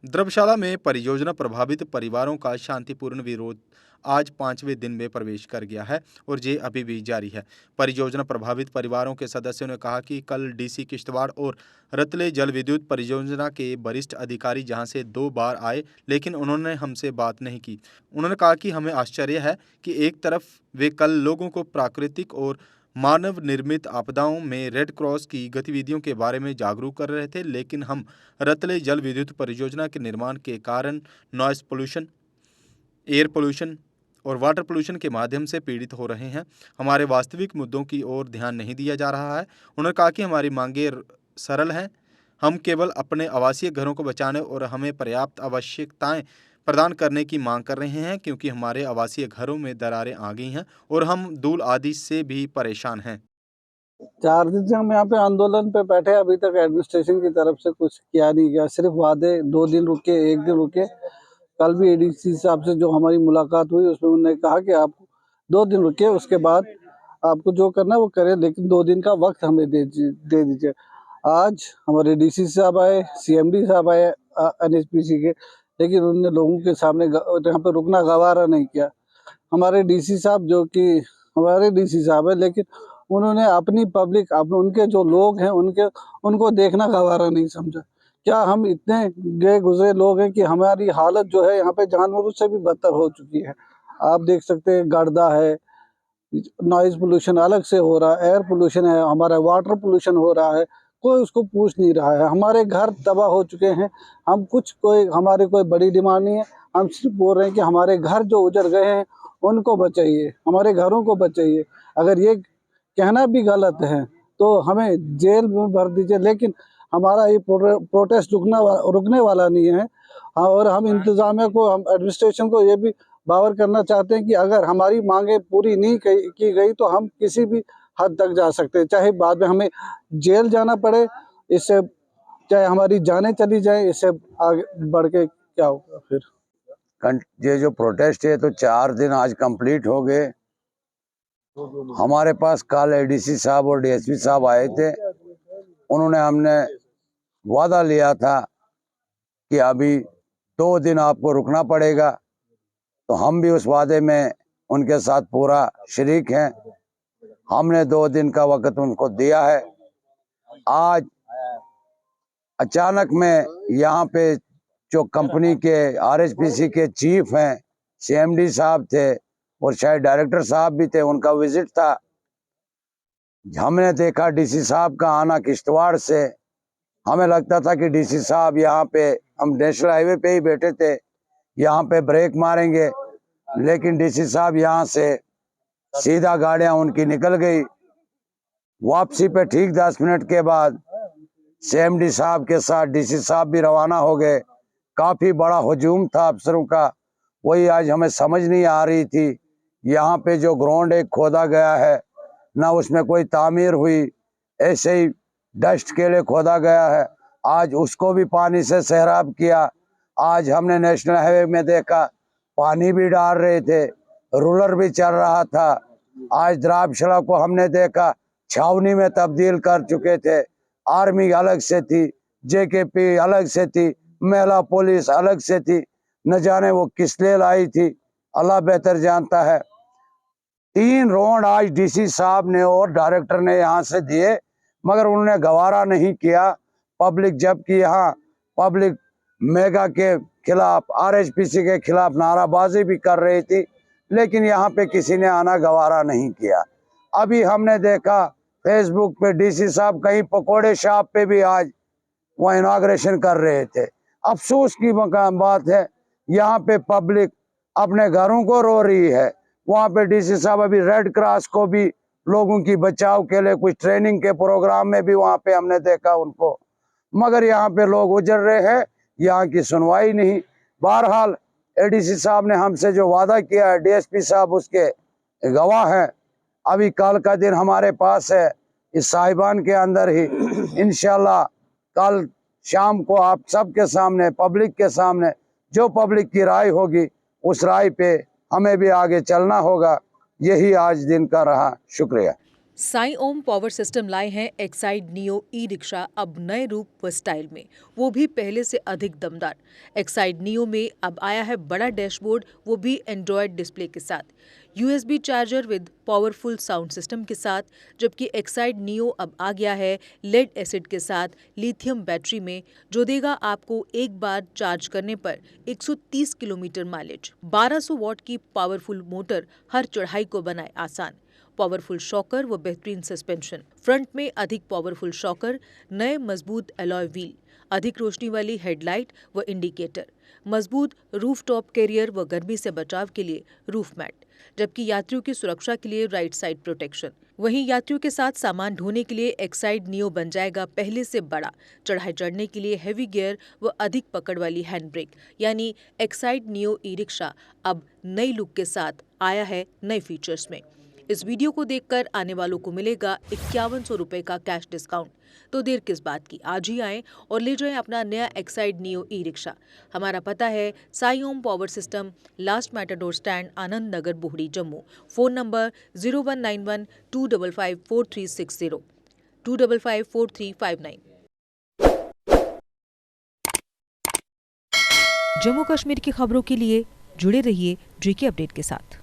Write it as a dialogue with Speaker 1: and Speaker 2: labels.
Speaker 1: धर्मशाला में परियोजना प्रभावित परिवारों का शांतिपूर्ण विरोध आज 5वें दिन में प्रवेश कर गया है और ये अभी भी जारी है। परियोजना प्रभावित परिवारों के सदस्यों ने कहा कि कल डीसी किश्तवाड़ और रतले जल विद्युत परियोजना के वरिष्ठ अधिकारी जहां से 2 बार आए, लेकिन उन्होंने हमसे बात नहीं की। उन्होंने कहा कि हमें आश्चर्य है कि एक तरफ वे कल लोगों को प्राकृतिक और मानव निर्मित आपदाओं में रेड क्रॉस की गतिविधियों के बारे में जागरूक कर रहे थे, लेकिन हम रतले जल विद्युत परियोजना के निर्माण के कारण नॉइस पोल्यूशन, एयर पोल्यूशन और वाटर पोल्यूशन के माध्यम से पीड़ित हो रहे हैं। हमारे वास्तविक मुद्दों की ओर ध्यान नहीं दिया जा रहा है। उन्होंने कहा कि हमारी मांगें सरल हैं, हम केवल अपने आवासीय घरों को बचाने और हमें पर्याप्त आवश्यकताएं प्रदान करने की मांग कर रहे हैं, क्योंकि हमारे आवासीय घरों में दरारें आ गई हैं और हम धूल आदि से भी परेशान हैं।
Speaker 2: 4 दिन से हम यहाँ पे आंदोलन पे बैठे, अभी तक एडमिनिस्ट्रेशन की तरफ से कुछ किया नहीं गया, सिर्फ वादे। 2 दिन रुके, 1 दिन रुके। कल भी एडीसी साहब से जो हमारी मुलाकात हुई उसमें उन्होंने कहा कि आप 2 दिन रुके, उसके बाद आपको जो करना है वो करें, लेकिन 2 दिन का वक्त हमें दे दीजिए। आज हमारे डीसी साहब आए, सीएमडी साहब आए एनएचपीसी के, लेकिन उन्होंने लोगों के सामने यहाँ पे रुकना गवारा नहीं किया। हमारे डीसी साहब जो कि हमारे डीसी साहब है, लेकिन उन्होंने अपनी पब्लिक, उनके जो लोग हैं उनको देखना गवारा नहीं समझा। क्या हम इतने गए गुजरे लोग हैं कि हमारी हालत जो है यहाँ पे जानवरों से भी बदतर हो चुकी है। आप देख सकते हैं, गर्दा है, नॉइज पोल्यूशन अलग से हो रहा है, एयर पोल्यूशन है, हमारा वाटर पोल्यूशन हो रहा है, कोई उसको पूछ नहीं रहा है। हमारे घर तबाह हो चुके हैं। हम हमारी कोई बड़ी डिमांड नहीं है, हम सिर्फ बोल रहे हैं कि हमारे घर जो उजड़ गए हैं उनको बचाइए, हमारे घरों को बचाइए। अगर ये कहना भी गलत है तो हमें जेल में भर दीजिए, लेकिन हमारा ये प्रोटेस्ट रुकने वाला नहीं है। और हम इंतजामिया को, हम एडमिनिस्ट्रेशन को ये भी बावर करना चाहते हैं कि अगर हमारी मांगे पूरी नहीं की गई तो हम किसी भी हद तक जा सकते हैं, चाहे बाद में हमें जेल जाना पड़े, इससे चाहे हमारी जानें चली जाए, इससे आगे बढ़ के क्या होगा फिर।
Speaker 3: ये जो प्रोटेस्ट है तो 4 दिन आज कंप्लीट हो गए। हमारे पास कल एडीसी साहब और डीएसपी साहब आए थे। उन्होंने हमने वादा लिया था कि अभी 2 दिन आपको रुकना पड़ेगा, तो हम भी उस वादे में उनके साथ पूरा शरीक हैं। हमने 2 दिन का वक्त उनको दिया है। आज अचानक में यहाँ पे जो कंपनी के आरएचपीसी के चीफ हैं, सीएमडी साहब थे और शायद डायरेक्टर साहब भी थे, उनका विजिट था। हमने देखा डीसी साहब का आना किश्तवाड़ से। हमें लगता था कि डीसी साहब यहाँ पे, हम नेशनल हाईवे पे ही बैठे थे, यहाँ पे ब्रेक मारेंगे, लेकिन डीसी साहब यहाँ से सीधा गाड़ियां उनकी निकल गई। वापसी पे ठीक 10 मिनट के बाद सीएमडी साहब के साथ डीसी साहब भी रवाना हो गए। काफी बड़ा हुजूम था अफसरों का, वही आज हमें समझ नहीं आ रही थी। यहाँ पे जो ग्राउंड एक खोदा गया है, ना उसमें कोई तामीर हुई, ऐसे ही डस्ट के लिए खोदा गया है। आज उसको भी पानी से सैराब किया। आज हमने नेशनल हाईवे में देखा, पानी भी डाल रहे थे, रूलर भी चल रहा था। आज धर्मशाला को हमने देखा छावनी में तब्दील कर चुके थे। आर्मी अलग से थी, जेकेपी अलग से थी, महिला पुलिस अलग से थी, न जाने वो किस लिए लाई थी, अल्लाह बेहतर जानता है। 3 राउंड आज डीसी साहब ने और डायरेक्टर ने यहाँ से दिए, मगर उन्होंने गवारा नहीं किया। पब्लिक, जबकि यहाँ पब्लिक मेगा के खिलाफ, आरएचपीसी के खिलाफ नाराबाजी भी कर रही थी, लेकिन यहाँ पे किसी ने आना गवारा नहीं किया। अभी हमने देखा फेसबुक पे डीसी साहब कहीं पकोड़े शॉप पे भी आज वो इनाग्रेशन कर रहे थे। अफसोस की बात है, यहाँ पे पब्लिक अपने घरों को रो रही है। वहाँ पे डीसी साहब अभी रेड क्रॉस को भी लोगों की बचाव के लिए कुछ ट्रेनिंग के प्रोग्राम में भी वहाँ पे हमने देखा उनको, मगर यहाँ पे लोग उजड़ रहे हैं, यहाँ की सुनवाई नहीं। बहरहाल एडीसी साहब ने हमसे जो वादा किया है, डीएसपी साहब उसके गवाह हैं। अभी कल का दिन हमारे पास है, इस साहिबान के अंदर ही इंशाल्लाह कल शाम को आप सबके सामने, पब्लिक के सामने, जो पब्लिक की राय होगी उस राय पे हमें भी आगे चलना होगा। यही आज दिन का रहा। शुक्रिया।
Speaker 4: साई ओम पावर सिस्टम लाए हैं एक्साइड नियो ई रिक्शा अब नए रूप व स्टाइल में, वो भी पहले से अधिक दमदार। एक्साइड नियो में अब आया है बड़ा डैशबोर्ड, वो भी एंड्रॉयड डिस्प्ले के साथ, USB charger with powerful sound system के साथ, जबकि एक्साइड नियो अब आ गया है लेड एसिड के साथ लिथियम बैटरी में, जो देगा आपको एक बार चार्ज करने पर 130 किलोमीटर माइलेज। 1200 वॉट की पावरफुल मोटर हर चढ़ाई को बनाए आसान। पावरफुल शॉकर व बेहतरीन सस्पेंशन, फ्रंट में अधिक पावरफुल शॉकर, नए मजबूत अलॉय व्हील, अधिक रोशनी वाली हेडलाइट व इंडिकेटर, मजबूत रूफ टॉप कैरियर व गर्मी से बचाव के लिए रूफ मैट, जबकि यात्रियों की सुरक्षा के लिए राइट साइड प्रोटेक्शन। वहीं यात्रियों के साथ सामान ढोने के लिए एक्साइड नियो बन जाएगा पहले से बड़ा, चढ़ाई चढ़ने के लिए हैवी गियर व अधिक पकड़ वाली हैंड ब्रेक, यानी एक्साइड नियो ई रिक्शा अब नई लुक के साथ आया है नए फीचर्स में। इस वीडियो को देखकर आने वालों को मिलेगा 5100 रुपए का कैश डिस्काउंट। तो देर किस बात की, आज ही आएं और ले जाएं अपना नया एक्साइड नियो ई रिक्शा। हमारा पता है Sai Om power system, last matador stand, Anand Nagar, Bohri, Jammu. Phone number 0191 255 4360 255 4359। Jammu Kashmir की खबरों के लिए जुड़े रहिए GK अपडेट के साथ।